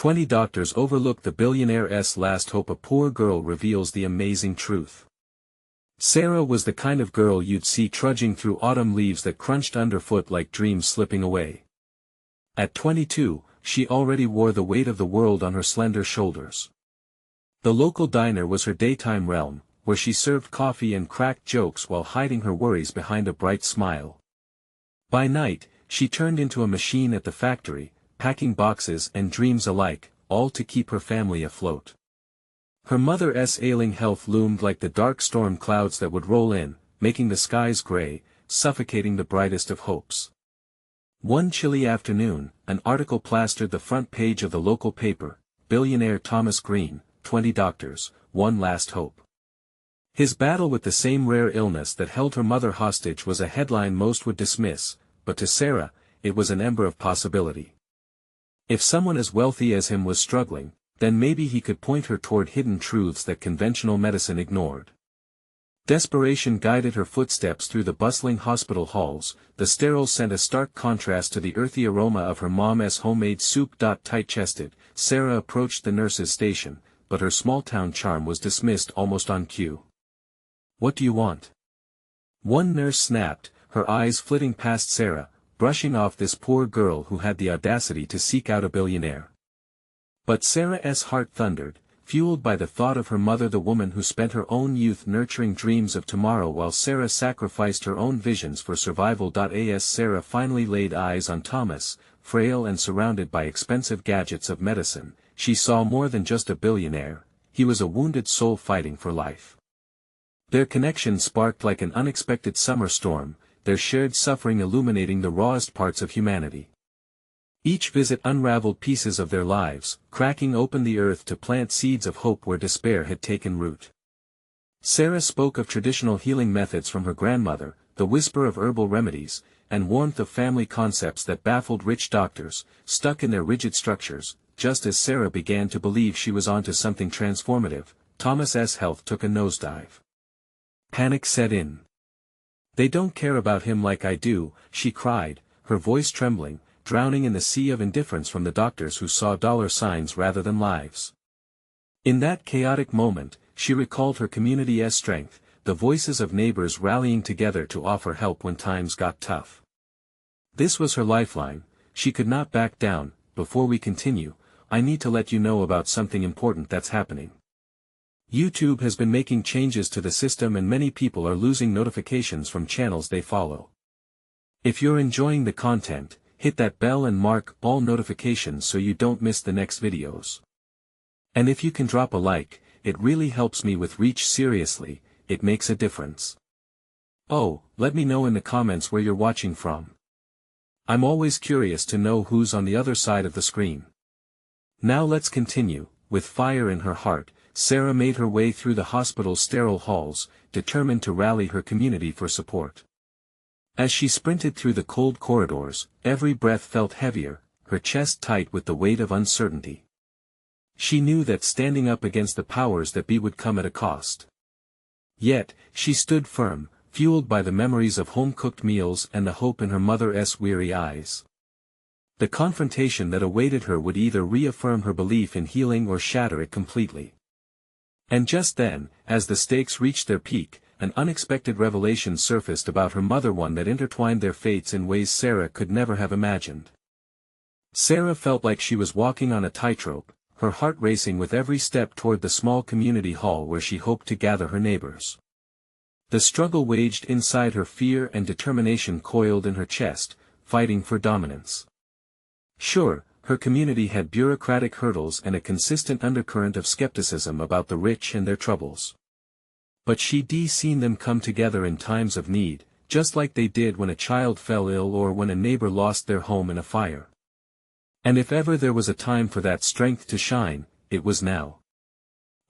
20 Doctors Overlook the Billionaire's Last Hope. A poor girl reveals the amazing truth. Sarah was the kind of girl you'd see trudging through autumn leaves that crunched underfoot like dreams slipping away. At 22, she already wore the weight of the world on her slender shoulders. The local diner was her daytime realm, where she served coffee and cracked jokes while hiding her worries behind a bright smile. By night, she turned into a machine at the factory, packing boxes and dreams alike, all to keep her family afloat. Her mother's ailing health loomed like the dark storm clouds that would roll in, making the skies gray, suffocating the brightest of hopes. One chilly afternoon, an article plastered the front page of the local paper: Billionaire Thomas Green, 20 doctors, one last hope. His battle with the same rare illness that held her mother hostage was a headline most would dismiss, but to Sarah, it was an ember of possibility. If someone as wealthy as him was struggling, then maybe he could point her toward hidden truths that conventional medicine ignored. Desperation guided her footsteps through the bustling hospital halls, the sterile scent a stark contrast to the earthy aroma of her mom's homemade soup. Tight-chested, Sarah approached the nurse's station, but her small-town charm was dismissed almost on cue. "What do you want?" one nurse snapped, her eyes flitting past Sarah, brushing off this poor girl who had the audacity to seek out a billionaire. But Sarah's heart thundered, fueled by the thought of her mother, the woman who spent her own youth nurturing dreams of tomorrow while Sarah sacrificed her own visions for survival. As Sarah finally laid eyes on Thomas, frail and surrounded by expensive gadgets of medicine, she saw more than just a billionaire. He was a wounded soul fighting for life. Their connection sparked like an unexpected summer storm, their shared suffering illuminating the rawest parts of humanity. Each visit unraveled pieces of their lives, cracking open the earth to plant seeds of hope where despair had taken root. Sarah spoke of traditional healing methods from her grandmother, the whisper of herbal remedies, and warmth of family concepts that baffled rich doctors, stuck in their rigid structures. Just as Sarah began to believe she was onto something transformative, Thomas's health took a nosedive. Panic set in. "They don't care about him like I do," she cried, her voice trembling, drowning in the sea of indifference from the doctors who saw dollar signs rather than lives. In that chaotic moment, she recalled her community's strength, the voices of neighbors rallying together to offer help when times got tough. This was her lifeline. She could not back down. "Before we continue, I need to let you know about something important that's happening. YouTube has been making changes to the system and many people are losing notifications from channels they follow. If you're enjoying the content, hit that bell and mark all notifications so you don't miss the next videos. And if you can drop a like, it really helps me with reach. Seriously, it makes a difference. Oh, let me know in the comments where you're watching from. I'm always curious to know who's on the other side of the screen." Now let's continue. With fire in her heart, Sarah made her way through the hospital's sterile halls, determined to rally her community for support. As she sprinted through the cold corridors, every breath felt heavier, her chest tight with the weight of uncertainty. She knew that standing up against the powers that be would come at a cost. Yet, she stood firm, fueled by the memories of home-cooked meals and the hope in her mother's weary eyes. The confrontation that awaited her would either reaffirm her belief in healing or shatter it completely. And just then, as the stakes reached their peak, an unexpected revelation surfaced about her mother, one that intertwined their fates in ways Sarah could never have imagined. Sarah felt like she was walking on a tightrope, her heart racing with every step toward the small community hall where she hoped to gather her neighbors. The struggle waged inside her, fear and determination coiled in her chest, fighting for dominance. Sure, her community had bureaucratic hurdles and a consistent undercurrent of skepticism about the rich and their troubles. But she'd seen them come together in times of need, just like they did when a child fell ill or when a neighbor lost their home in a fire. And if ever there was a time for that strength to shine, it was now.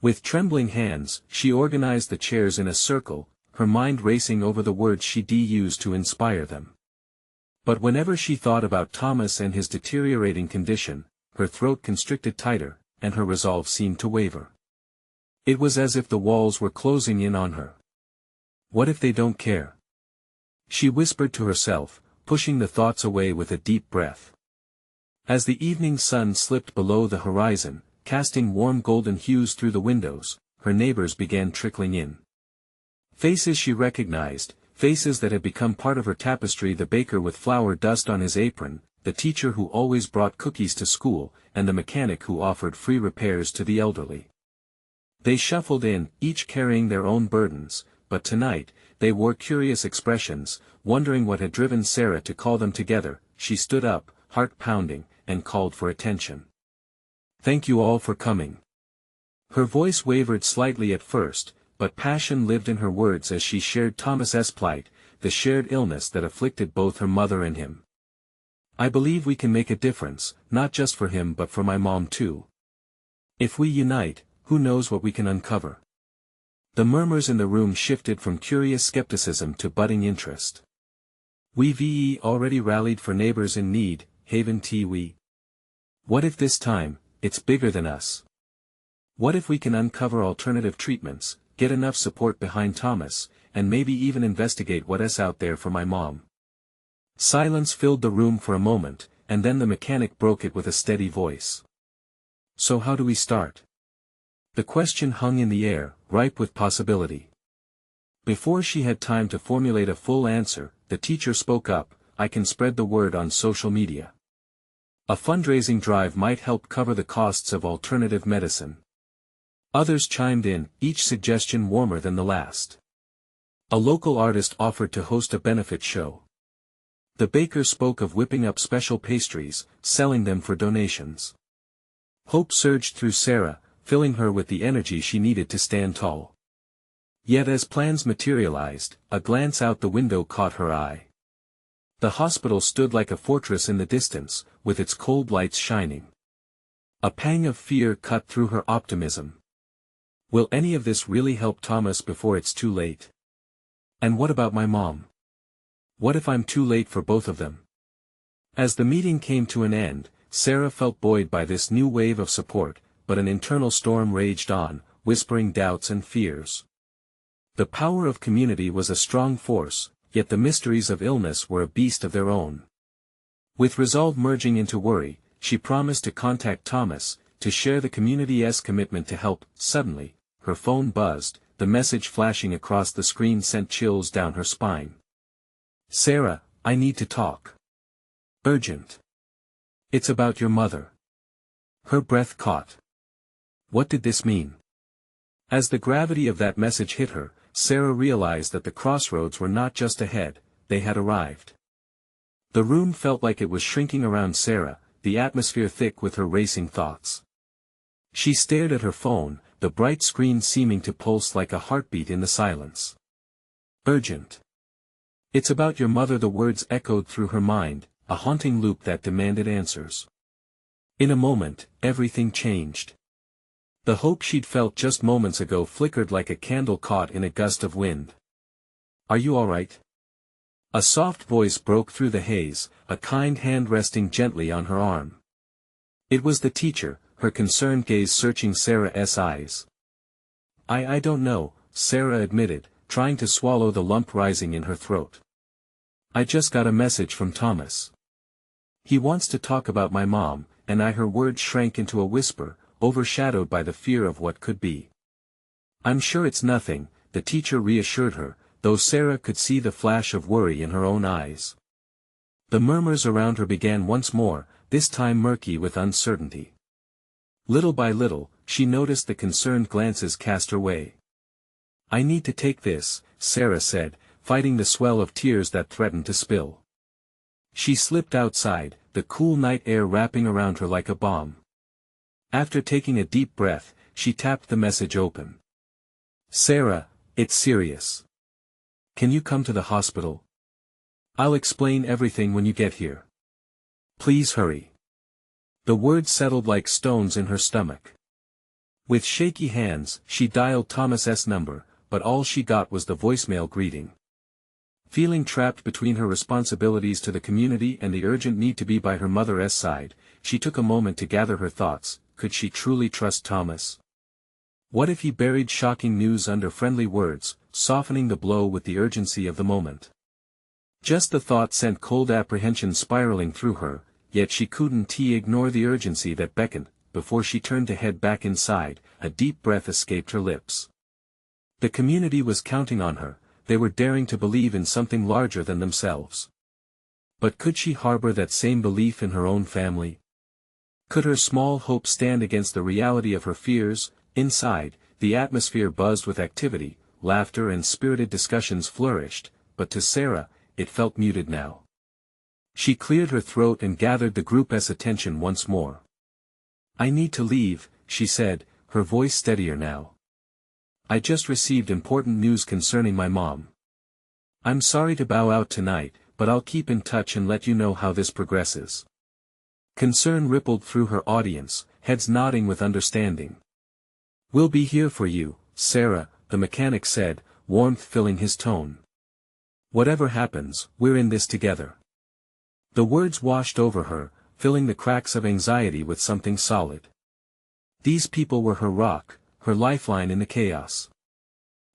With trembling hands, she organized the chairs in a circle, her mind racing over the words she'd used to inspire them. But whenever she thought about Thomas and his deteriorating condition, her throat constricted tighter, and her resolve seemed to waver. It was as if the walls were closing in on her. "What if they don't care?" she whispered to herself, pushing the thoughts away with a deep breath. As the evening sun slipped below the horizon, casting warm golden hues through the windows, her neighbors began trickling in. Faces she recognized, faces that had become part of her tapestry: the baker with flour dust on his apron, the teacher who always brought cookies to school, and the mechanic who offered free repairs to the elderly. They shuffled in, each carrying their own burdens, but tonight, they wore curious expressions, wondering what had driven Sarah to call them together. She stood up, heart pounding, and called for attention. "Thank you all for coming." Her voice wavered slightly at first, but passion lived in her words as she shared Thomas's plight, the shared illness that afflicted both her mother and him. "I believe we can make a difference, not just for him but for my mom too. If we unite, who knows what we can uncover." The murmurs in the room shifted from curious skepticism to budding interest. "We've already rallied for neighbors in need, haven't we? What if this time, it's bigger than us? What if we can uncover alternative treatments, get enough support behind Thomas, and maybe even investigate what's out there for my mom?" Silence filled the room for a moment, and then the mechanic broke it with a steady voice. "So how do we start?" The question hung in the air, ripe with possibility. Before she had time to formulate a full answer, the teacher spoke up: "I can spread the word on social media. A fundraising drive might help cover the costs of alternative medicine." Others chimed in, each suggestion warmer than the last. A local artist offered to host a benefit show. The baker spoke of whipping up special pastries, selling them for donations. Hope surged through Sarah, filling her with the energy she needed to stand tall. Yet as plans materialized, a glance out the window caught her eye. The hospital stood like a fortress in the distance, with its cold lights shining. A pang of fear cut through her optimism. Will any of this really help Thomas before it's too late? And what about my mom? What if I'm too late for both of them? As the meeting came to an end, Sarah felt buoyed by this new wave of support, but an internal storm raged on, whispering doubts and fears. The power of community was a strong force, yet the mysteries of illness were a beast of their own. With resolve merging into worry, she promised to contact Thomas, to share the community's commitment to help. Suddenly, her phone buzzed, the message flashing across the screen sent chills down her spine. "Sarah, I need to talk. Urgent. It's about your mother." Her breath caught. What did this mean? As the gravity of that message hit her, Sarah realized that the crossroads were not just ahead, they had arrived. The room felt like it was shrinking around Sarah, the atmosphere thick with her racing thoughts. She stared at her phone, the bright screen seeming to pulse like a heartbeat in the silence. Urgent. It's about your mother. The words echoed through her mind, a haunting loop that demanded answers. In a moment, everything changed. The hope she'd felt just moments ago flickered like a candle caught in a gust of wind. "Are you all right?" A soft voice broke through the haze, a kind hand resting gently on her arm. It was the teacher, her concerned gaze searching Sarah's eyes. I don't know," Sarah admitted, trying to swallow the lump rising in her throat. "I just got a message from Thomas. He wants to talk about my mom," and her words shrank into a whisper, overshadowed by the fear of what could be. "I'm sure it's nothing," the teacher reassured her, though Sarah could see the flash of worry in her own eyes. The murmurs around her began once more, this time murky with uncertainty. Little by little, she noticed the concerned glances cast her way. "I need to take this," Sarah said, fighting the swell of tears that threatened to spill. She slipped outside, the cool night air wrapping around her like a balm. After taking a deep breath, she tapped the message open. "Sarah, it's serious. Can you come to the hospital? I'll explain everything when you get here. Please hurry." The words settled like stones in her stomach. With shaky hands, she dialed Thomas's number, but all she got was the voicemail greeting. Feeling trapped between her responsibilities to the community and the urgent need to be by her mother's side, she took a moment to gather her thoughts. Could she truly trust Thomas? What if he buried shocking news under friendly words, softening the blow with the urgency of the moment? Just the thought sent cold apprehension spiraling through her, yet she couldn't ignore the urgency that beckoned. Before she turned to head back inside, a deep breath escaped her lips. The community was counting on her, they were daring to believe in something larger than themselves. But could she harbor that same belief in her own family? Could her small hope stand against the reality of her fears? Inside, the atmosphere buzzed with activity, laughter and spirited discussions flourished, but to Sarah, it felt muted now. She cleared her throat and gathered the group's attention once more. "I need to leave," she said, her voice steadier now. "I just received important news concerning my mom. I'm sorry to bow out tonight, but I'll keep in touch and let you know how this progresses." Concern rippled through her audience, heads nodding with understanding. "We'll be here for you, Sarah," the mechanic said, warmth filling his tone. "Whatever happens, we're in this together." The words washed over her, filling the cracks of anxiety with something solid. These people were her rock, her lifeline in the chaos.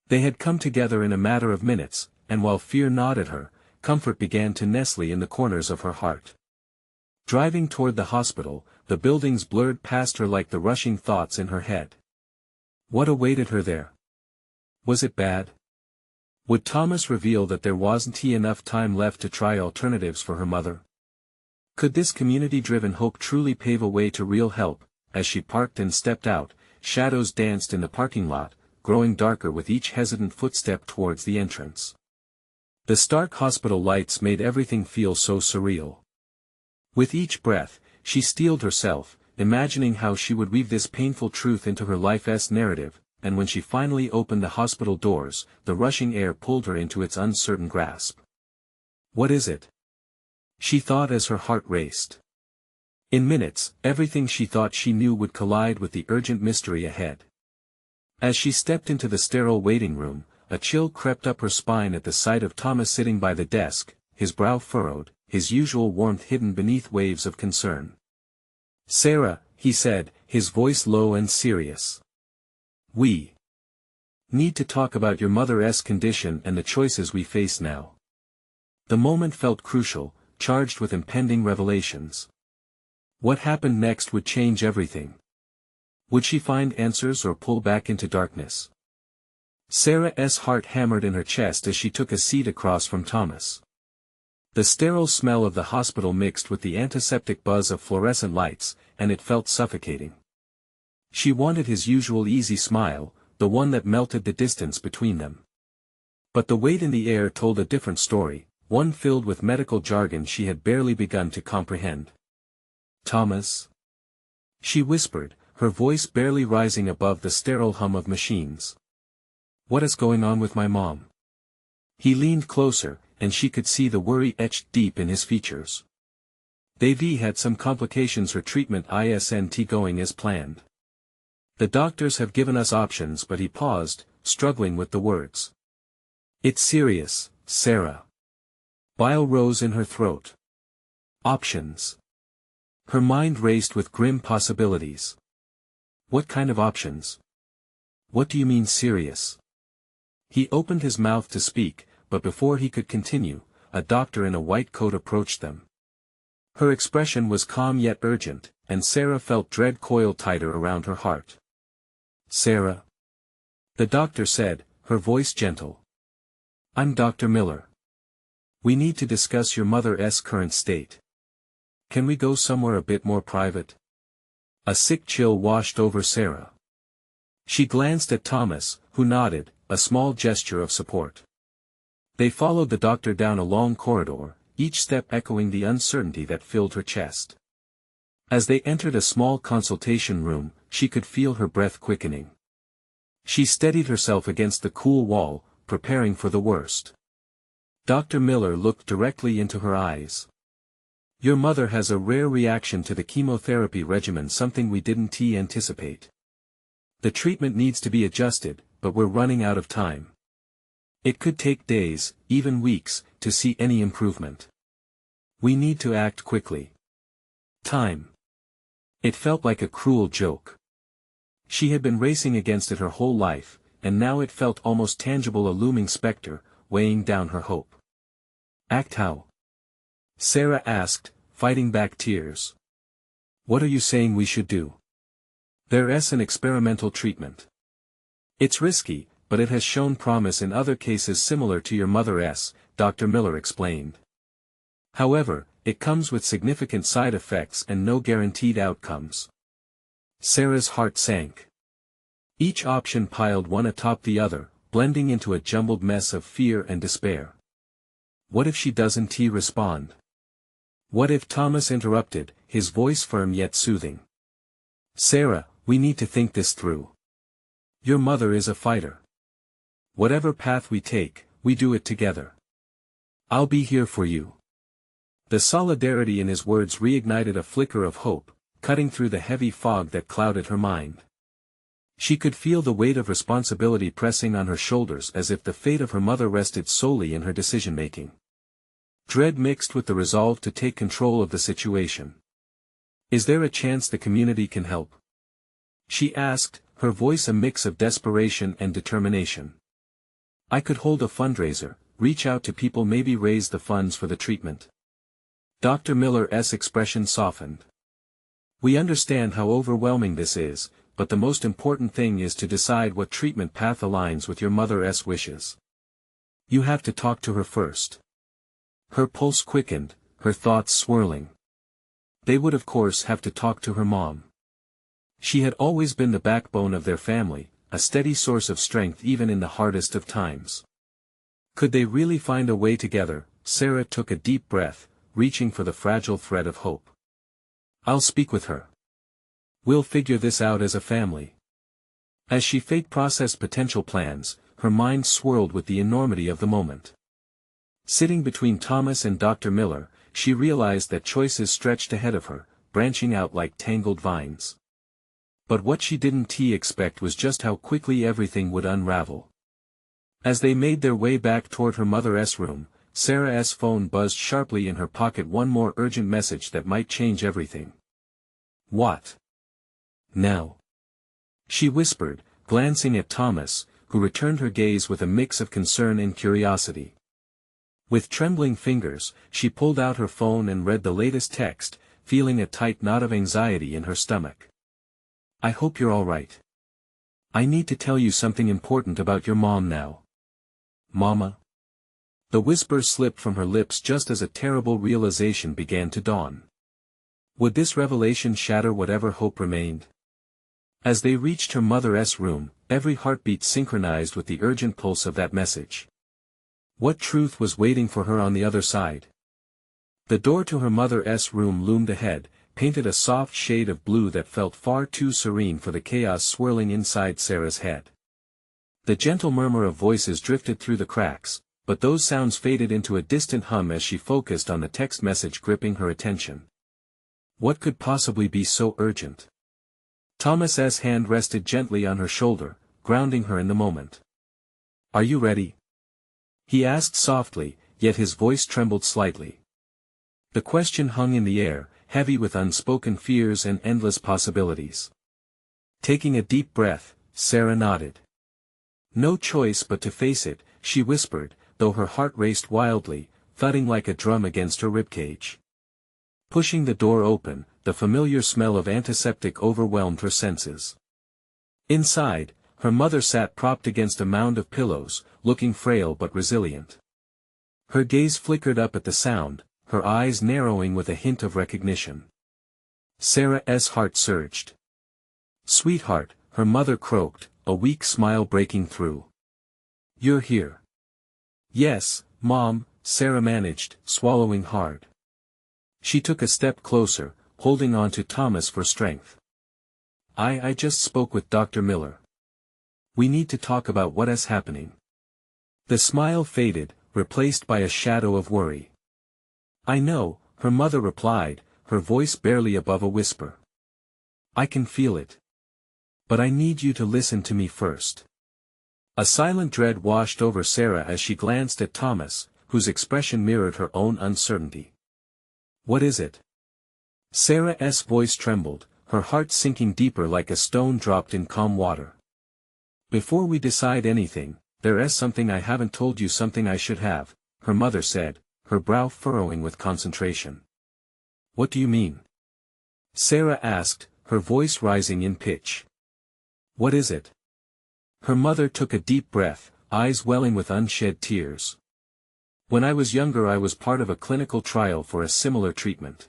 They had come together in a matter of minutes, and while fear gnawed at her, comfort began to nestle in the corners of her heart. Driving toward the hospital, the buildings blurred past her like the rushing thoughts in her head. What awaited her there? Was it bad? Would Thomas reveal that there wasn't enough time left to try alternatives for her mother? Could this community-driven hope truly pave a way to real help? As she parked and stepped out, shadows danced in the parking lot, growing darker with each hesitant footstep towards the entrance. The stark hospital lights made everything feel so surreal. With each breath, she steeled herself, imagining how she would weave this painful truth into her life's narrative, and when she finally opened the hospital doors, the rushing air pulled her into its uncertain grasp. What is it? She thought as her heart raced. In minutes, everything she thought she knew would collide with the urgent mystery ahead. As she stepped into the sterile waiting room, a chill crept up her spine at the sight of Thomas sitting by the desk, his brow furrowed, his usual warmth hidden beneath waves of concern. "Sarah," he said, his voice low and serious. "We need to talk about your mother's condition and the choices we face now." The moment felt crucial, charged with impending revelations. What happened next would change everything. Would she find answers or pull back into darkness? Sarah's heart hammered in her chest as she took a seat across from Thomas. The sterile smell of the hospital mixed with the antiseptic buzz of fluorescent lights, and it felt suffocating. She wanted his usual easy smile, the one that melted the distance between them. But the weight in the air told a different story, one filled with medical jargon she had barely begun to comprehend. "Thomas?" she whispered, her voice barely rising above the sterile hum of machines. "What is going on with my mom?" He leaned closer, and she could see the worry etched deep in his features. "They've had some complications. Her treatment isn't going as planned. The doctors have given us options." But he paused, struggling with the words. "It's serious, Sarah." Bile rose in her throat. Options. Her mind raced with grim possibilities. What kind of options? What do you mean serious? He opened his mouth to speak, but before he could continue, a doctor in a white coat approached them. Her expression was calm yet urgent, and Sarah felt dread coil tighter around her heart. "Sarah," the doctor said, her voice gentle. "I'm Dr. Miller. We need to discuss your mother's current state. Can we go somewhere a bit more private?" A sick chill washed over Sarah. She glanced at Thomas, who nodded, a small gesture of support. They followed the doctor down a long corridor, each step echoing the uncertainty that filled her chest. As they entered a small consultation room, she could feel her breath quickening. She steadied herself against the cool wall, preparing for the worst. Dr. Miller looked directly into her eyes. "Your mother has a rare reaction to the chemotherapy regimen, something we didn't anticipate. The treatment needs to be adjusted, but we're running out of time. It could take days, even weeks, to see any improvement. We need to act quickly." Time. It felt like a cruel joke. She had been racing against it her whole life, and now it felt almost tangible, a looming specter, weighing down her hope. "Act how?" Sarah asked, fighting back tears. What are you saying we should do? There's an experimental treatment. It's risky, but it has shown promise in other cases similar to your mother's, Dr. Miller explained. However, it comes with significant side effects and no guaranteed outcomes. Sarah's heart sank. Each option piled one atop the other, blending into a jumbled mess of fear and despair. What if she doesn't respond? What if Thomas interrupted, his voice firm yet soothing? Sarah, we need to think this through. Your mother is a fighter. Whatever path we take, we do it together. I'll be here for you. The solidarity in his words reignited a flicker of hope, cutting through the heavy fog that clouded her mind. She could feel the weight of responsibility pressing on her shoulders as if the fate of her mother rested solely in her decision-making. Dread mixed with the resolve to take control of the situation. Is there a chance the community can help? She asked, her voice a mix of desperation and determination. I could hold a fundraiser, reach out to people, maybe raise the funds for the treatment. Dr. Miller's expression softened. We understand how overwhelming this is, but the most important thing is to decide what treatment path aligns with your mother's wishes. You have to talk to her first. Her pulse quickened, her thoughts swirling. They would of course have to talk to her mom. She had always been the backbone of their family, a steady source of strength even in the hardest of times. Could they really find a way together? Sarah took a deep breath, reaching for the fragile thread of hope. I'll speak with her. We'll figure this out as a family. As she processed potential plans, her mind swirled with the enormity of the moment. Sitting between Thomas and Dr. Miller, she realized that choices stretched ahead of her, branching out like tangled vines. But what she didn't expect was just how quickly everything would unravel. As they made their way back toward her mother's room, Sarah's phone buzzed sharply in her pocket, one more urgent message that might change everything. What? Now? She whispered, glancing at Thomas, who returned her gaze with a mix of concern and curiosity. With trembling fingers, she pulled out her phone and read the latest text, feeling a tight knot of anxiety in her stomach. I hope you're all right. I need to tell you something important about your mom now. Mama? The whisper slipped from her lips just as a terrible realization began to dawn. Would this revelation shatter whatever hope remained? As they reached her mother's room, every heartbeat synchronized with the urgent pulse of that message. What truth was waiting for her on the other side? The door to her mother's room loomed ahead, painted a soft shade of blue that felt far too serene for the chaos swirling inside Sarah's head. The gentle murmur of voices drifted through the cracks, but those sounds faded into a distant hum as she focused on the text message gripping her attention. What could possibly be so urgent? Thomas's hand rested gently on her shoulder, grounding her in the moment. Are you ready? He asked softly, yet his voice trembled slightly. The question hung in the air, heavy with unspoken fears and endless possibilities. Taking a deep breath, Sarah nodded. No choice but to face it, she whispered, though her heart raced wildly, thudding like a drum against her ribcage. Pushing the door open, the familiar smell of antiseptic overwhelmed her senses. Inside, her mother sat propped against a mound of pillows, looking frail but resilient. Her gaze flickered up at the sound, her eyes narrowing with a hint of recognition. Sarah's heart surged. Sweetheart, her mother croaked, a weak smile breaking through. You're here. Yes, Mom, Sarah managed, swallowing hard. She took a step closer, holding on to Thomas for strength. I just spoke with Dr. Miller. We need to talk about what is happening. The smile faded, replaced by a shadow of worry. I know, her mother replied, her voice barely above a whisper. I can feel it. But I need you to listen to me first. A silent dread washed over Sarah as she glanced at Thomas, whose expression mirrored her own uncertainty. What is it? Sarah's voice trembled, her heart sinking deeper like a stone dropped in calm water. Before we decide anything, there is something I haven't told you, something I should have, her mother said, her brow furrowing with concentration. What do you mean? Sarah asked, her voice rising in pitch. What is it? Her mother took a deep breath, eyes welling with unshed tears. When I was younger I was part of a clinical trial for a similar treatment.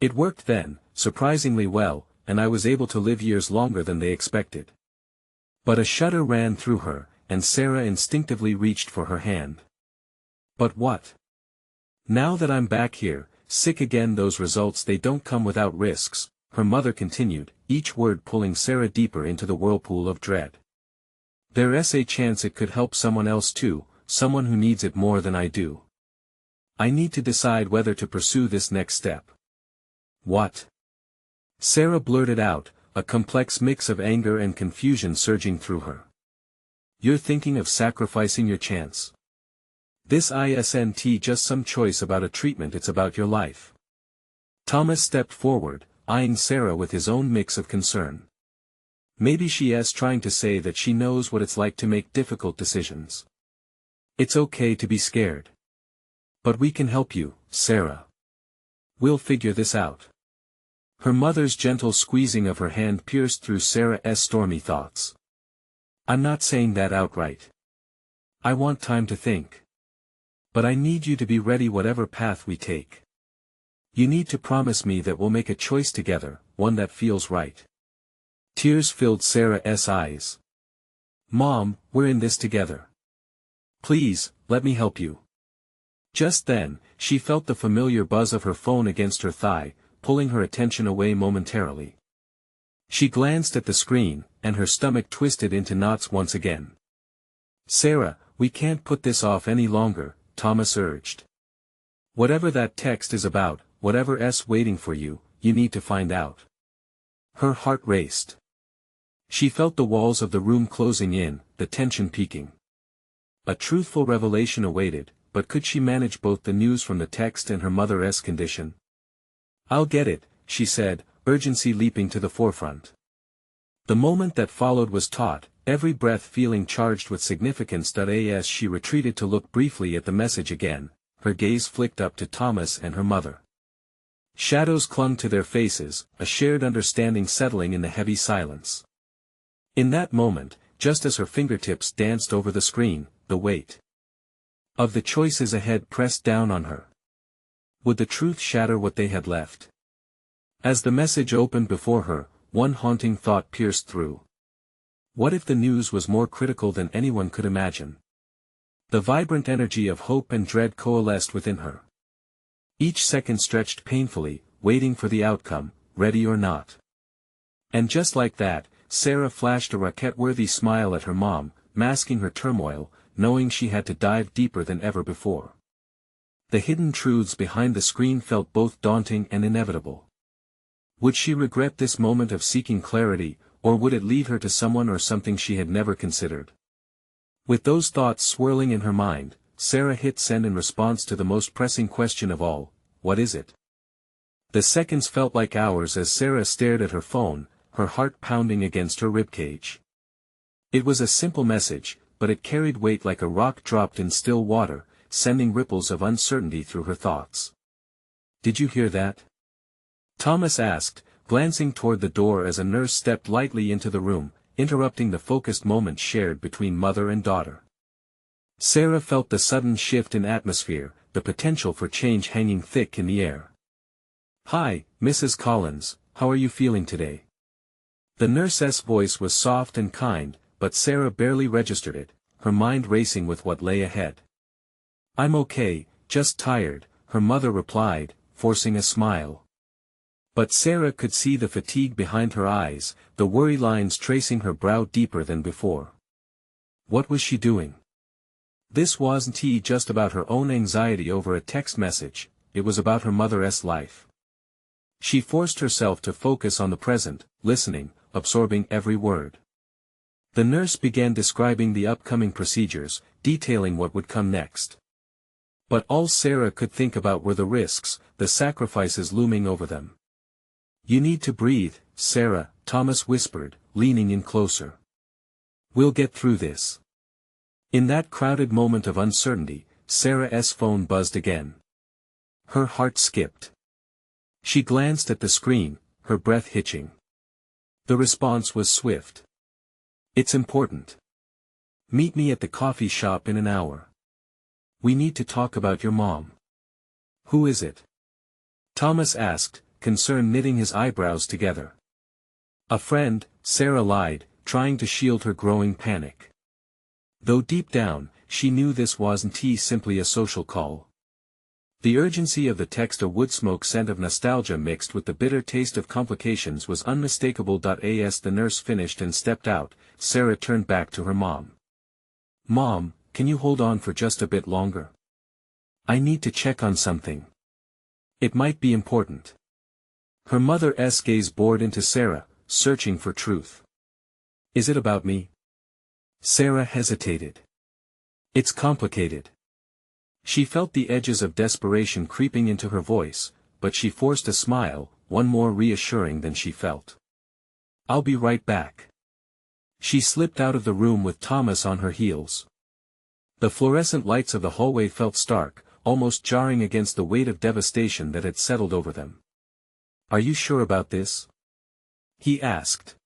It worked then, surprisingly well, and I was able to live years longer than they expected. But a shudder ran through her, and Sarah instinctively reached for her hand. But what? Now that I'm back here, sick again, those results, they don't come without risks, her mother continued, each word pulling Sarah deeper into the whirlpool of dread. There's a chance it could help someone else too, someone who needs it more than I do. I need to decide whether to pursue this next step. What? Sarah blurted out, a complex mix of anger and confusion surging through her. You're thinking of sacrificing your chance. This isn't just some choice about a treatment, it's about your life. Thomas stepped forward, eyeing Sarah with his own mix of concern. Maybe she's trying to say that she knows what it's like to make difficult decisions. It's okay to be scared. But we can help you, Sarah. We'll figure this out. Her mother's gentle squeezing of her hand pierced through Sarah's stormy thoughts. I'm not saying that outright. I want time to think. But I need you to be ready whatever path we take. You need to promise me that we'll make a choice together, one that feels right. Tears filled Sarah's eyes. Mom, we're in this together. Please, let me help you. Just then, she felt the familiar buzz of her phone against her thigh, pulling her attention away momentarily. She glanced at the screen, and her stomach twisted into knots once again. Sarah, we can't put this off any longer, Thomas urged. Whatever that text is about, whatever's waiting for you, you need to find out. Her heart raced. She felt the walls of the room closing in, the tension peaking. A truthful revelation awaited, but could she manage both the news from the text and her mother's condition? I'll get it, she said, urgency leaping to the forefront. The moment that followed was taut, every breath feeling charged with significance. As she retreated to look briefly at the message again, her gaze flicked up to Thomas and her mother. Shadows clung to their faces, a shared understanding settling in the heavy silence. In that moment, just as her fingertips danced over the screen, the weight of the choices ahead pressed down on her. Would the truth shatter what they had left? As the message opened before her, one haunting thought pierced through. What if the news was more critical than anyone could imagine? The vibrant energy of hope and dread coalesced within her. Each second stretched painfully, waiting for the outcome, ready or not. And just like that, Sarah flashed a rocket-worthy smile at her mom, masking her turmoil, knowing she had to dive deeper than ever before. The hidden truths behind the screen felt both daunting and inevitable. Would she regret this moment of seeking clarity, or would it lead her to someone or something she had never considered? With those thoughts swirling in her mind, Sarah hit send in response to the most pressing question of all, what is it? The seconds felt like hours as Sarah stared at her phone, her heart pounding against her ribcage. It was a simple message, but it carried weight like a rock dropped in still water, sending ripples of uncertainty through her thoughts. Did you hear that? Thomas asked, glancing toward the door as a nurse stepped lightly into the room, interrupting the focused moment shared between mother and daughter. Sarah felt the sudden shift in atmosphere, the potential for change hanging thick in the air. Hi, Mrs. Collins, how are you feeling today? The nurse's voice was soft and kind, but Sarah barely registered it, her mind racing with what lay ahead. I'm okay, just tired, her mother replied, forcing a smile. But Sarah could see the fatigue behind her eyes, the worry lines tracing her brow deeper than before. What was she doing? This wasn't just about her own anxiety over a text message, it was about her mother's life. She forced herself to focus on the present, listening, absorbing every word. The nurse began describing the upcoming procedures, detailing what would come next. But all Sarah could think about were the risks, the sacrifices looming over them. You need to breathe, Sarah, Thomas whispered, leaning in closer. We'll get through this. In that crowded moment of uncertainty, Sarah's phone buzzed again. Her heart skipped. She glanced at the screen, her breath hitching. The response was swift. It's important. Meet me at the coffee shop in an hour. We need to talk about your mom. Who is it? Thomas asked, concern knitting his eyebrows together. A friend, Sarah lied, trying to shield her growing panic. Though deep down, she knew this wasn't simply a social call. The urgency of the text, a wood smoke scent of nostalgia mixed with the bitter taste of complications, was unmistakable. As the nurse finished and stepped out, Sarah turned back to her mom. Mom, can you hold on for just a bit longer? I need to check on something. It might be important. Her mother's gaze bored into Sarah, searching for truth. Is it about me? Sarah hesitated. It's complicated. She felt the edges of desperation creeping into her voice, but she forced a smile, one more reassuring than she felt. I'll be right back. She slipped out of the room with Thomas on her heels. The fluorescent lights of the hallway felt stark, almost jarring against the weight of devastation that had settled over them. Are you sure about this? He asked.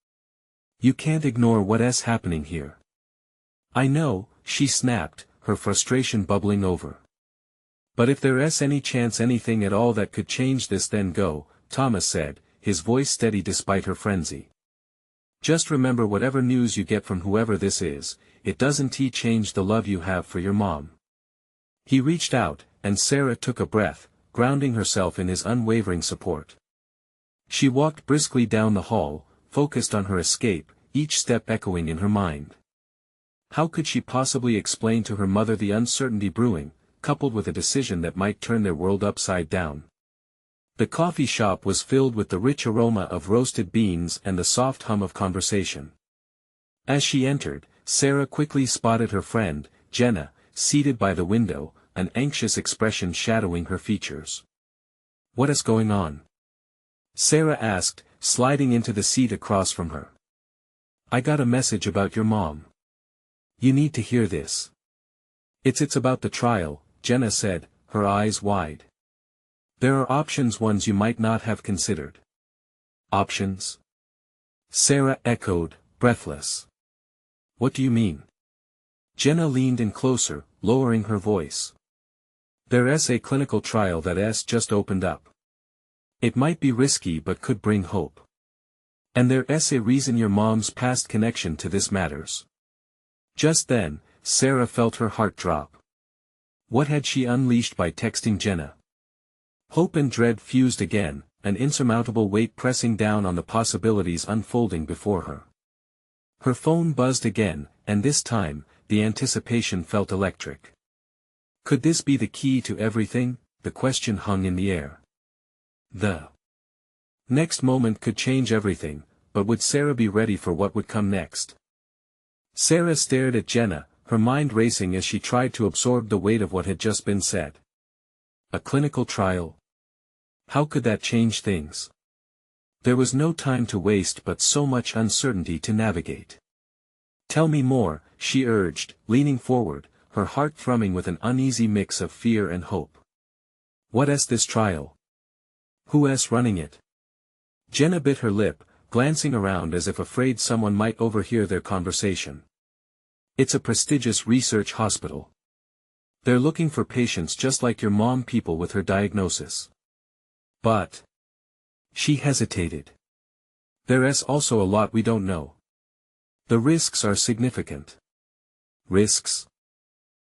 You can't ignore what's happening here. I know, she snapped, her frustration bubbling over. But if there's any chance anything at all that could change this, then go, Thomas said, his voice steady despite her frenzy. Just remember, whatever news you get from whoever this is, it doesn't change the love you have for your mom. He reached out, and Sarah took a breath, grounding herself in his unwavering support. She walked briskly down the hall, focused on her escape, each step echoing in her mind. How could she possibly explain to her mother the uncertainty brewing, coupled with a decision that might turn their world upside down? The coffee shop was filled with the rich aroma of roasted beans and the soft hum of conversation. As she entered, Sarah quickly spotted her friend, Jenna, seated by the window, an anxious expression shadowing her features. What is going on? Sarah asked, sliding into the seat across from her. I got a message about your mom. You need to hear this. It's about the trial, Jenna said, her eyes wide. There are options, ones you might not have considered. Options? Sarah echoed, breathless. What do you mean? Jenna leaned in closer, lowering her voice. There's a clinical trial that's just opened up. It might be risky but could bring hope. And there's a reason your mom's past connection to this matters. Just then, Sarah felt her heart drop. What had she unleashed by texting Jenna? Hope and dread fused again, an insurmountable weight pressing down on the possibilities unfolding before her. Her phone buzzed again, and this time, the anticipation felt electric. Could this be the key to everything? The question hung in the air. The next moment could change everything, but would Sarah be ready for what would come next? Sarah stared at Jenna, her mind racing as she tried to absorb the weight of what had just been said. A clinical trial? How could that change things? There was no time to waste but so much uncertainty to navigate. Tell me more, she urged, leaning forward, her heart thrumming with an uneasy mix of fear and hope. What's this trial? Who's running it? Jenna bit her lip, glancing around as if afraid someone might overhear their conversation. It's a prestigious research hospital. They're looking for patients just like your mom, people with her diagnosis. But she hesitated. There's also a lot we don't know. The risks are significant. Risks?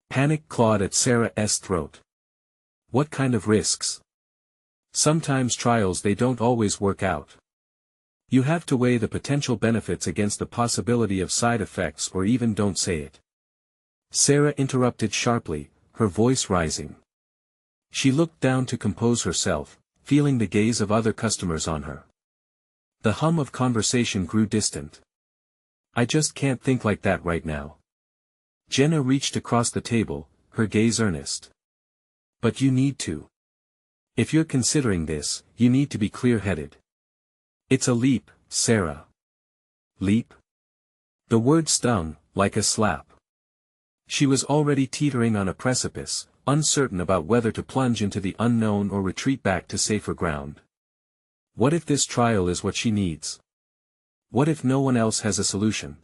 Panic clawed at Sarah's throat. What kind of risks? Sometimes trials, they don't always work out. You have to weigh the potential benefits against the possibility of side effects, or even don't say it. Sarah interrupted sharply, her voice rising. She looked down to compose herself, feeling the gaze of other customers on her. The hum of conversation grew distant. I just can't think like that right now. Jenna reached across the table, her gaze earnest. But you need to. If you're considering this, you need to be clear-headed. It's a leap, Sarah. Leap? The word stung, like a slap. She was already teetering on a precipice, uncertain about whether to plunge into the unknown or retreat back to safer ground. What if this trial is what she needs? What if no one else has a solution?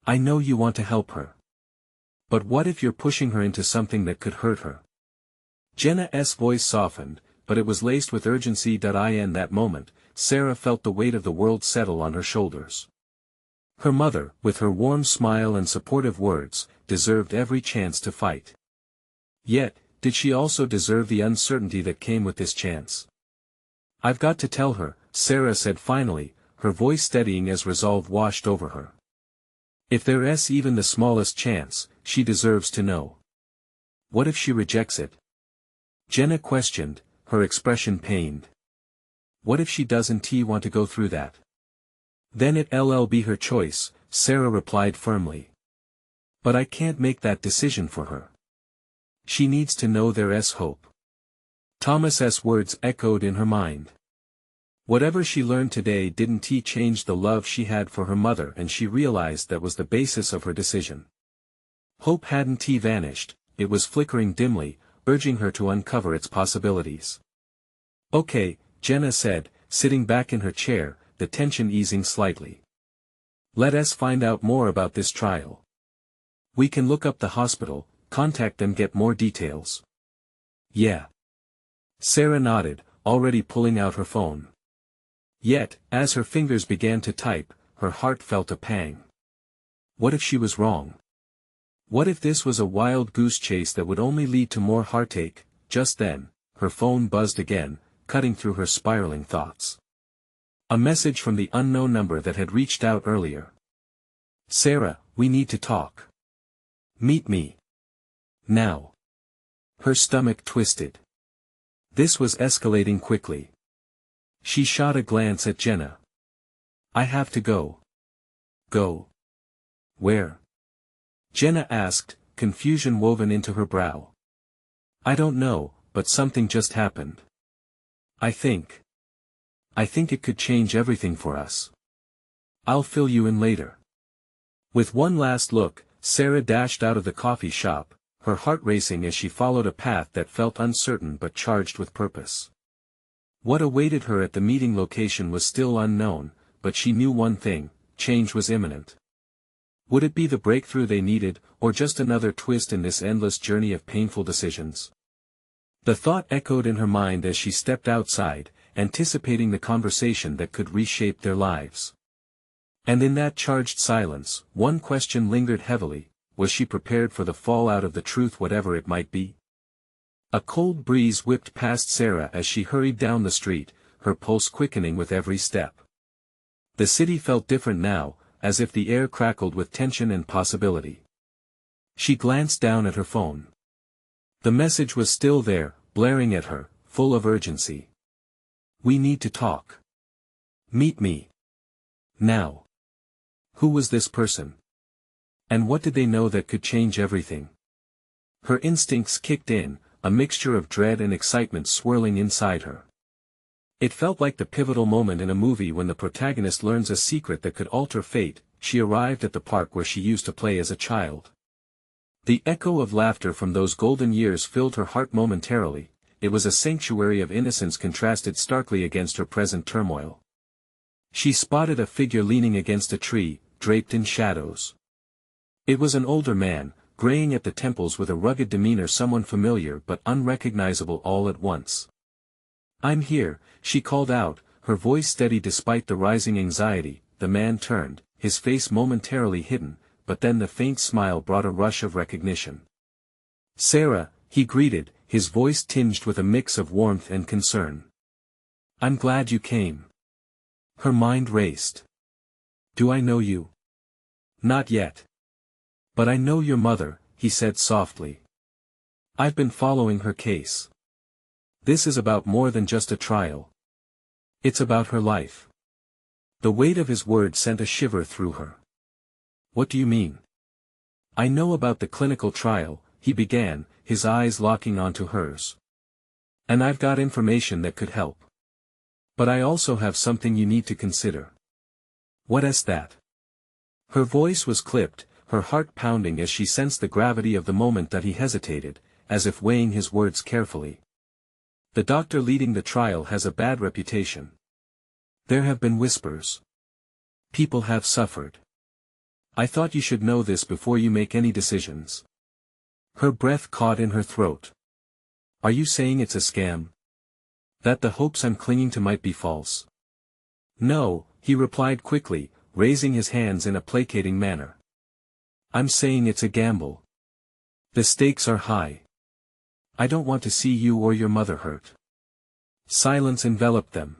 I know you want to help her. But what if you're pushing her into something that could hurt her? Jenna's voice softened, but it was laced with urgency. In that moment, Sarah felt the weight of the world settle on her shoulders. Her mother, with her warm smile and supportive words, deserved every chance to fight. Yet, did she also deserve the uncertainty that came with this chance? I've got to tell her, Sarah said finally, her voice steadying as resolve washed over her. If there's even the smallest chance, she deserves to know. What if she rejects it? Jenna questioned, her expression pained. What if she doesn't want to go through that? Then it'll be her choice, Sarah replied firmly. But I can't make that decision for her. She needs to know there's hope. Thomas's words echoed in her mind. Whatever she learned today didn't change the love she had for her mother, and she realized that was the basis of her decision. Hope hadn't vanished, it was flickering dimly, urging her to uncover its possibilities. Okay, Jenna said, sitting back in her chair, the tension easing slightly. Let us find out more about this trial. We can look up the hospital, contact them, get more details. Yeah. Sarah nodded, already pulling out her phone. Yet, as her fingers began to type, her heart felt a pang. What if she was wrong? What if this was a wild goose chase that would only lead to more heartache? Just then, her phone buzzed again, cutting through her spiraling thoughts. A message from the unknown number that had reached out earlier. Sarah, we need to talk. Meet me. Now. Her stomach twisted. This was escalating quickly. She shot a glance at Jenna. I have to go. Go. Where? Jenna asked, confusion woven into her brow. I don't know, but something just happened. I think it could change everything for us. I'll fill you in later. With one last look, Sarah dashed out of the coffee shop, her heart racing as she followed a path that felt uncertain but charged with purpose. What awaited her at the meeting location was still unknown, but she knew one thing: change was imminent. Would it be the breakthrough they needed, or just another twist in this endless journey of painful decisions? The thought echoed in her mind as she stepped outside, anticipating the conversation that could reshape their lives. And in that charged silence, one question lingered heavily: was she prepared for the fallout of the truth, whatever it might be? A cold breeze whipped past Sarah as she hurried down the street, her pulse quickening with every step. The city felt different now, as if the air crackled with tension and possibility. She glanced down at her phone. The message was still there, blaring at her, full of urgency. We need to talk. Meet me. Now. Who was this person? And what did they know that could change everything? Her instincts kicked in, a mixture of dread and excitement swirling inside her. It felt like the pivotal moment in a movie when the protagonist learns a secret that could alter fate. She arrived at the park where she used to play as a child. The echo of laughter from those golden years filled her heart momentarily. It was a sanctuary of innocence contrasted starkly against her present turmoil. She spotted a figure leaning against a tree, draped in shadows. It was an older man, graying at the temples with a rugged demeanor, someone familiar but unrecognizable all at once. I'm here, she called out, her voice steady despite the rising anxiety. The man turned, his face momentarily hidden, but then the faint smile brought a rush of recognition. Sarah, he greeted, his voice tinged with a mix of warmth and concern. I'm glad you came. Her mind raced. Do I know you? Not yet. But I know your mother, he said softly. I've been following her case. This is about more than just a trial. It's about her life. The weight of his words sent a shiver through her. What do you mean? I know about the clinical trial, he began, his eyes locking onto hers. And I've got information that could help. But I also have something you need to consider. What is that? Her voice was clipped, her heart pounding as she sensed the gravity of the moment that he hesitated, as if weighing his words carefully. The doctor leading the trial has a bad reputation. There have been whispers. People have suffered. I thought you should know this before you make any decisions. Her breath caught in her throat. Are you saying it's a scam? That the hopes I'm clinging to might be false? No, he replied quickly, raising his hands in a placating manner. I'm saying it's a gamble. The stakes are high. I don't want to see you or your mother hurt. Silence enveloped them.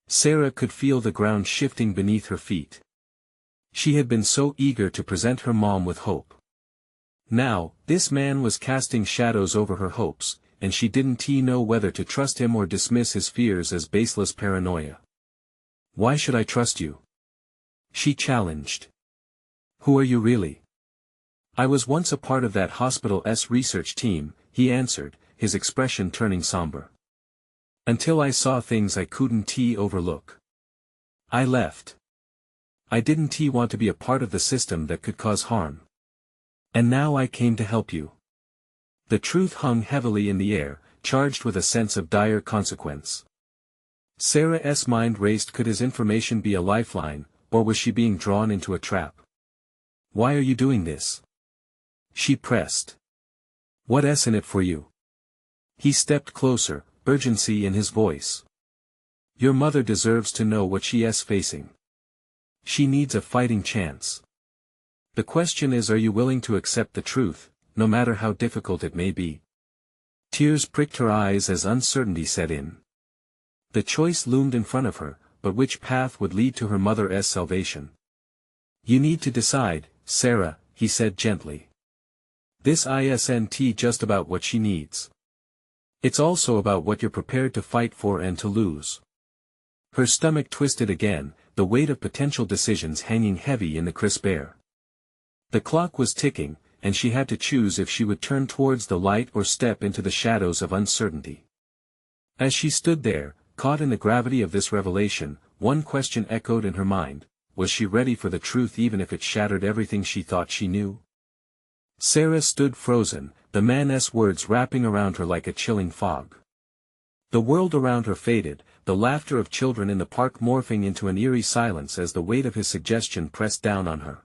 Sarah could feel the ground shifting beneath her feet. She had been so eager to present her mom with hope. Now, this man was casting shadows over her hopes, and she didn't know whether to trust him or dismiss his fears as baseless paranoia. Why should I trust you? She challenged. Who are you really? I was once a part of that hospital's research team, he answered, his expression turning somber. Until I saw things I couldn't overlook. I left. I didn't want to be a part of the system that could cause harm. And now I came to help you. The truth hung heavily in the air, charged with a sense of dire consequence. Sarah's mind raced. Could his information be a lifeline, or was she being drawn into a trap? Why are you doing this? She pressed. What's in it for you? He stepped closer, urgency in his voice. Your mother deserves to know what she's facing. She needs a fighting chance. The question is, are you willing to accept the truth, no matter how difficult it may be? Tears pricked her eyes as uncertainty set in. The choice loomed in front of her, but which path would lead to her mother's salvation? You need to decide, Sarah, he said gently. This isn't just about what she needs. It's also about what you're prepared to fight for and to lose. Her stomach twisted again, the weight of potential decisions hanging heavy in the crisp air. The clock was ticking, and she had to choose if she would turn towards the light or step into the shadows of uncertainty. As she stood there, caught in the gravity of this revelation, one question echoed in her mind: was she ready for the truth even if it shattered everything she thought she knew? Sarah stood frozen, the man's words wrapping around her like a chilling fog. The world around her faded, the laughter of children in the park morphing into an eerie silence as the weight of his suggestion pressed down on her.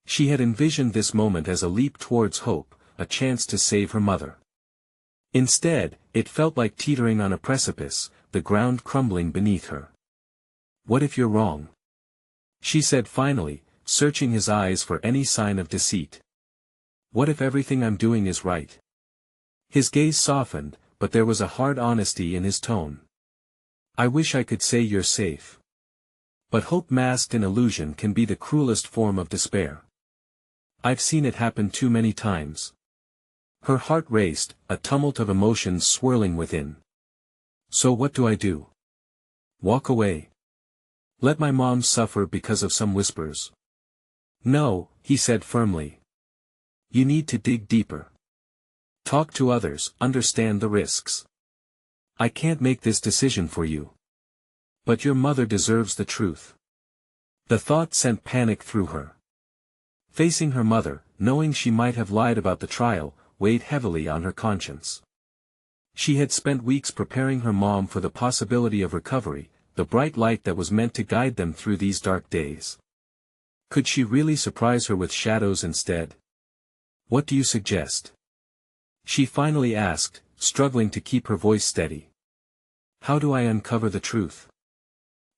She had envisioned this moment as a leap towards hope, a chance to save her mother. Instead, it felt like teetering on a precipice, the ground crumbling beneath her. What if you're wrong? She said finally, searching his eyes for any sign of deceit. What if everything I'm doing is right? His gaze softened, but there was a hard honesty in his tone. I wish I could say you're safe. But hope masked in illusion can be the cruelest form of despair. I've seen it happen too many times. Her heart raced, a tumult of emotions swirling within. So what do I do? Walk away? Let my mom suffer because of some whispers? No, he said firmly. You need to dig deeper. Talk to others, understand the risks. I can't make this decision for you. But your mother deserves the truth. The thought sent panic through her. Facing her mother, knowing she might have lied about the trial, weighed heavily on her conscience. She had spent weeks preparing her mom for the possibility of recovery, the bright light that was meant to guide them through these dark days. Could she really surprise her with shadows instead? What do you suggest? She finally asked, struggling to keep her voice steady. How do I uncover the truth?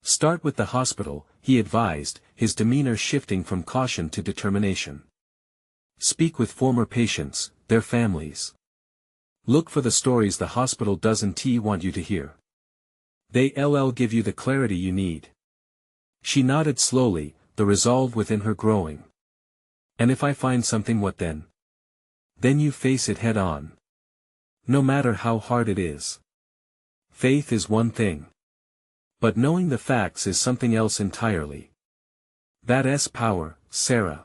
Start with the hospital, he advised, his demeanor shifting from caution to determination. Speak with former patients, their families. Look for the stories the hospital doesn't want you to hear. They'll give you the clarity you need. She nodded slowly, the resolve within her growing. And if I find something, what then? Then you face it head on. No matter how hard it is. Faith is one thing. But knowing the facts is something else entirely. That's power, Sarah.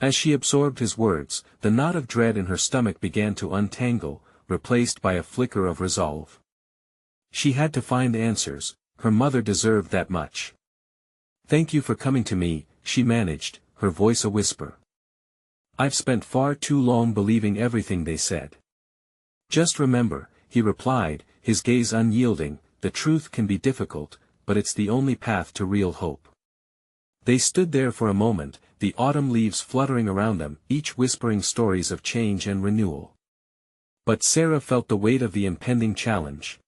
As she absorbed his words, the knot of dread in her stomach began to untangle, replaced by a flicker of resolve. She had to find answers, her mother deserved that much. Thank you for coming to me, she managed, her voice a whisper. I've spent far too long believing everything they said. Just remember, he replied, his gaze unyielding, the truth can be difficult, but it's the only path to real hope. They stood there for a moment, the autumn leaves fluttering around them, each whispering stories of change and renewal. But Sarah felt the weight of the impending challenge.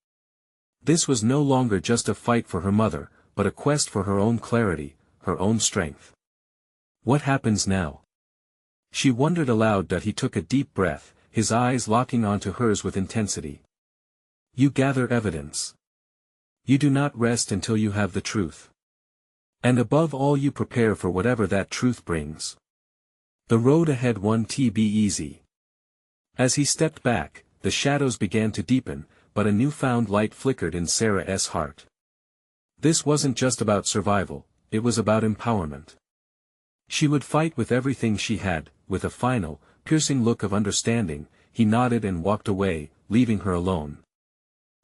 This was no longer just a fight for her mother, but a quest for her own clarity, her own strength. What happens now? She wondered aloud. He took a deep breath, his eyes locking onto hers with intensity. You gather evidence. You do not rest until you have the truth. And above all, you prepare for whatever that truth brings. The road ahead won't be easy. As he stepped back, the shadows began to deepen, but a newfound light flickered in Sarah's heart. This wasn't just about survival, it was about empowerment. She would fight with everything she had. With a final, piercing look of understanding, he nodded and walked away, leaving her alone.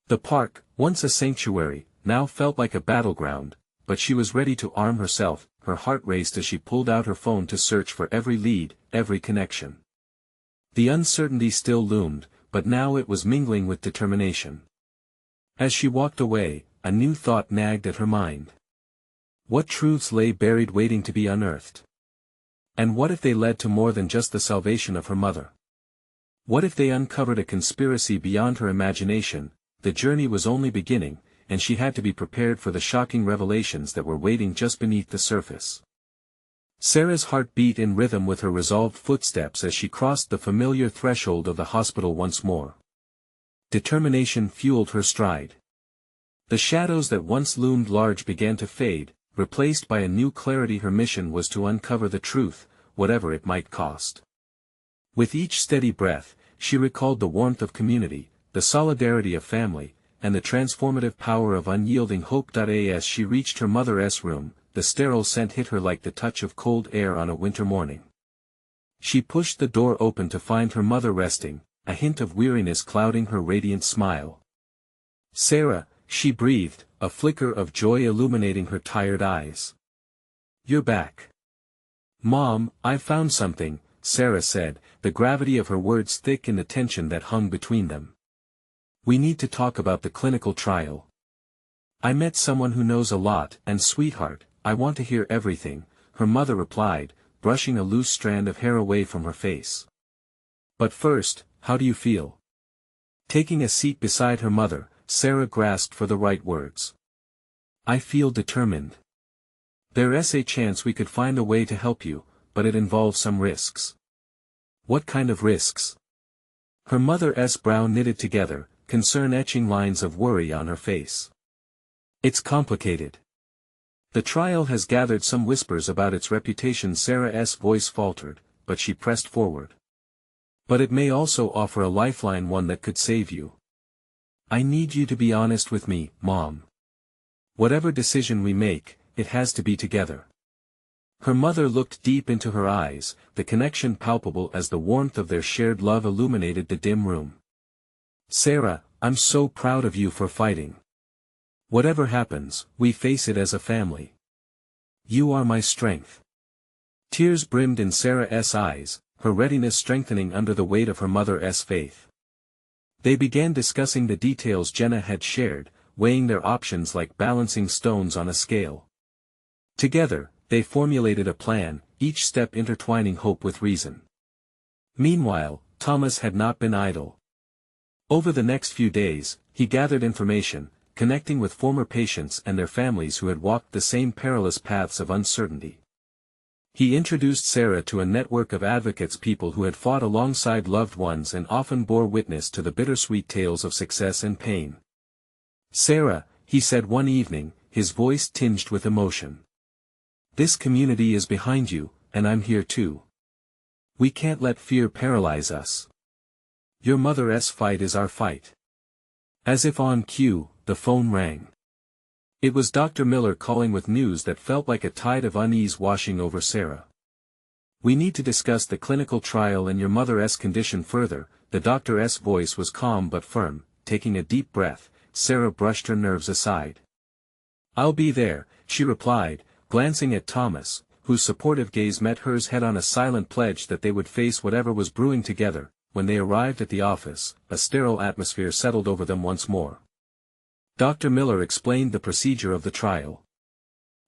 The park, once a sanctuary, now felt like a battleground, but she was ready to arm herself. Her heart raced as she pulled out her phone to search for every lead, every connection. The uncertainty still loomed, but now it was mingling with determination. As she walked away, a new thought nagged at her mind. What truths lay buried waiting to be unearthed? And what if they led to more than just the salvation of her mother? What if they uncovered a conspiracy beyond her imagination? The journey was only beginning, and she had to be prepared for the shocking revelations that were waiting just beneath the surface. Sarah's heart beat in rhythm with her resolved footsteps as she crossed the familiar threshold of the hospital once more. Determination fueled her stride. The shadows that once loomed large began to fade, replaced by a new clarity. Her mission was to uncover the truth, whatever it might cost. With each steady breath, she recalled the warmth of community, the solidarity of family, and the transformative power of unyielding hope. As she reached her mother's room, the sterile scent hit her like the touch of cold air on a winter morning. She pushed the door open to find her mother resting, a hint of weariness clouding her radiant smile. "Sarah," she breathed, a flicker of joy illuminating her tired eyes. "You're back." "Mom, I've found something," Sarah said, the gravity of her words thick in the tension that hung between them. "We need to talk about the clinical trial. I met someone who knows a lot, and sweetheart, I want to hear everything," her mother replied, brushing a loose strand of hair away from her face. "But first, how do you feel?" Taking a seat beside her mother, Sarah grasped for the right words. "I feel determined. There's a chance we could find a way to help you, but it involves some risks." "What kind of risks?" Her mother's brow knitted together, concern etching lines of worry on her face. "It's complicated. The trial has gathered some whispers about its reputation." Sarah's voice faltered, but she pressed forward. "But it may also offer a lifeline, one that could save you. I need you to be honest with me, Mom. Whatever decision we make, it has to be together." Her mother looked deep into her eyes, the connection palpable as the warmth of their shared love illuminated the dim room. "Sarah, I'm so proud of you for fighting. Whatever happens, we face it as a family. You are my strength." Tears brimmed in Sarah's eyes, her readiness strengthening under the weight of her mother's faith. They began discussing the details Jenna had shared, weighing their options like balancing stones on a scale. Together, they formulated a plan, each step intertwining hope with reason. Meanwhile, Thomas had not been idle. Over the next few days, he gathered information, connecting with former patients and their families who had walked the same perilous paths of uncertainty. He introduced Sarah to a network of advocates, people who had fought alongside loved ones and often bore witness to the bittersweet tales of success and pain. "Sarah," he said one evening, his voice tinged with emotion. "This community is behind you, and I'm here too. We can't let fear paralyze us. Your mother's fight is our fight." As if on cue, the phone rang. It was Dr. Miller calling with news that felt like a tide of unease washing over Sarah. "We need to discuss the clinical trial and your mother's condition further." The doctor's voice was calm but firm. Taking a deep breath, Sarah brushed her nerves aside. "I'll be there," she replied, glancing at Thomas, whose supportive gaze met hers head-on, a silent pledge that they would face whatever was brewing together. When they arrived at the office, a sterile atmosphere settled over them once more. Dr. Miller explained the procedure of the trial.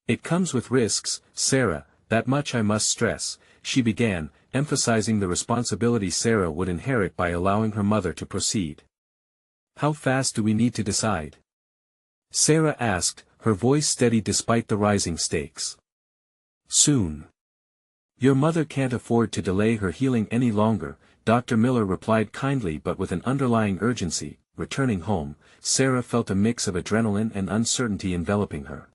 It comes with risks, Sarah, that much I must stress, she began, emphasizing the responsibility Sarah would inherit by allowing her mother to proceed. How fast do we need to decide? Sarah asked, her voice steady despite the rising stakes. Soon. Your mother can't afford to delay her healing any longer, Dr. Miller replied kindly but with an underlying urgency. Returning home, Sarah felt a mix of adrenaline and uncertainty enveloping her.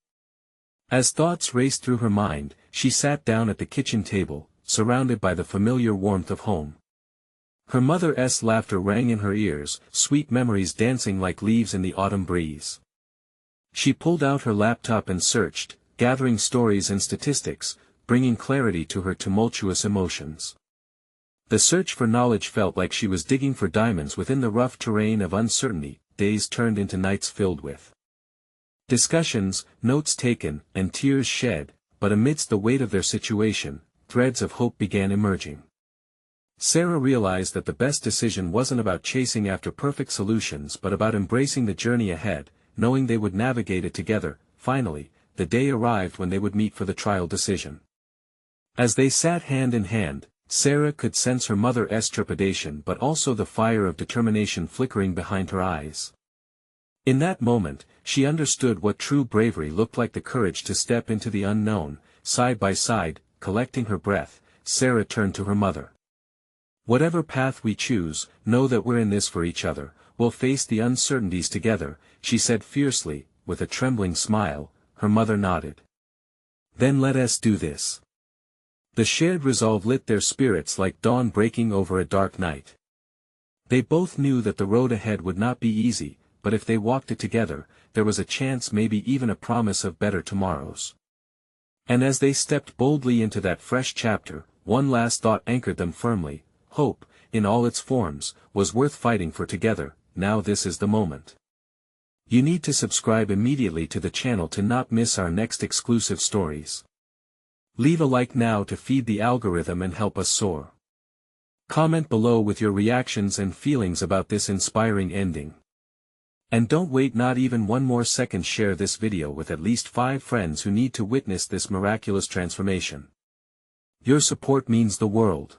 As thoughts raced through her mind, she sat down at the kitchen table, surrounded by the familiar warmth of home. Her mother's laughter rang in her ears, sweet memories dancing like leaves in the autumn breeze. She pulled out her laptop and searched, gathering stories and statistics, bringing clarity to her tumultuous emotions. The search for knowledge felt like she was digging for diamonds within the rough terrain of uncertainty. Days turned into nights filled with discussions, notes taken, and tears shed, but amidst the weight of their situation, threads of hope began emerging. Sarah realized that the best decision wasn't about chasing after perfect solutions but about embracing the journey ahead, knowing they would navigate it together. Finally, the day arrived when they would meet for the trial decision. As they sat hand in hand, Sarah could sense her mother's trepidation but also the fire of determination flickering behind her eyes. In that moment, she understood what true bravery looked like, the courage to step into the unknown. Side by side, collecting her breath, Sarah turned to her mother. Whatever path we choose, know that we're in this for each other, we'll face the uncertainties together, she said fiercely, with a trembling smile. Her mother nodded. Then let us do this. The shared resolve lit their spirits like dawn breaking over a dark night. They both knew that the road ahead would not be easy, but if they walked it together, there was a chance, maybe even a promise of better tomorrows. And as they stepped boldly into that fresh chapter, one last thought anchored them firmly: hope, in all its forms, was worth fighting for together. Now this is the moment. You need to subscribe immediately to the channel to not miss our next exclusive stories. Leave a like now to feed the algorithm and help us soar. Comment below with your reactions and feelings about this inspiring ending. And don't wait not even one more second, share this video with at least 5 friends who need to witness this miraculous transformation. Your support means the world.